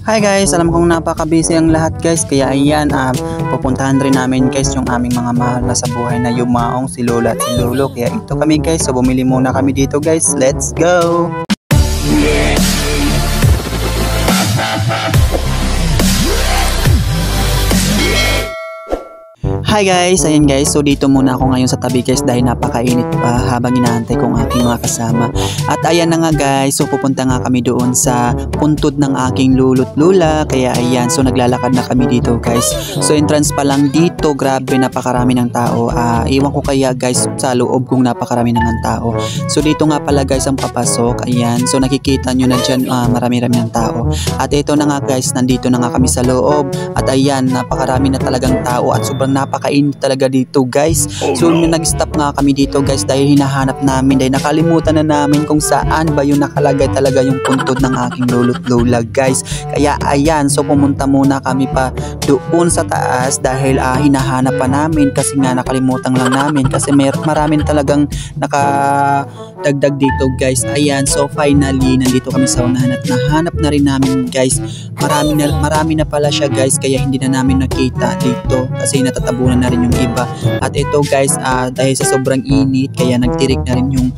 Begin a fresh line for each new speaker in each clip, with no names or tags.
Hi guys, alam kong napaka-busy ang lahat guys, kaya ayan, pupuntahan rin namin guys yung aming mga mahal na sa buhay na yumaong si Lola at si Lolo. Kaya ito kami guys, so bumili muna kami dito guys, let's go! Hi guys, ayan guys, so dito muna ako ngayon sa tabi guys dahil napakainit pa habang inaantay kong aking mga kasama. At ayan na nga guys, so pupunta nga kami doon sa puntod ng aking lolo't lola. Kaya ayan, so naglalakad na kami dito guys. So entrance pa lang dito, grabe napakarami ng tao. Iwan ko kaya guys sa loob kung napakarami ng tao. So dito nga pala guys ang papasok, ayan. So nakikita nyo na dyan marami-rami ng tao. At ito na nga guys, nandito na nga kami sa loob. At ayan, napakarami na talagang tao at sobrang napakainit talaga dito guys. So nag-stop nga kami dito guys dahil hinahanap namin, dahil nakalimutan na namin kung saan ba yung nakalagay talaga yung puntod ng aking lolo't lola guys. Kaya ayan, so pumunta muna kami pa doon sa taas dahil hinahanap pa namin kasi nga nakalimutan lang namin kasi maraming talagang nakadagdag dito guys. Ayan, so finally nandito kami sa unahan at nahanap na rin namin guys. Marami na pala siya guys, kaya hindi na namin nakita dito kasi natatabunan na rin yung iba. At ito guys, dahil sa sobrang init kaya nagtirik na rin yung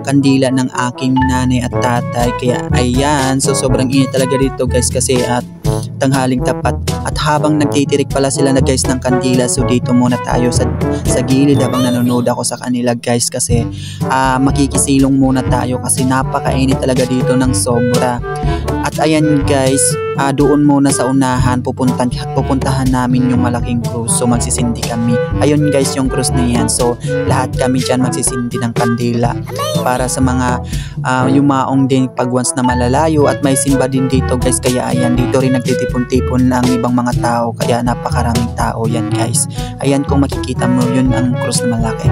kandila ng aking nanay at tatay. Kaya ayan, so sobrang init talaga dito guys kasi tanghaling tapat. At habang nagtitirik pala sila na guys ng kandila, so dito muna tayo sa gilid habang nanonood ako sa kanila guys kasi makikisilong muna tayo kasi napakainit talaga dito ng sobra. At ayan guys, doon muna sa unahan pupuntahan namin yung malaking krus. So magsisindi kami. Ayun guys yung krus na yan. So lahat kami dyan magsisindi ng kandila para sa mga yumaong din pag once na malalayo. At may simba din dito guys, kaya ayan, dito rin nagtitipon-tipon ng ibang mga tao, kaya napakaraming tao yan guys. Ayan, kung makikita mo, yun ang krus na malaki.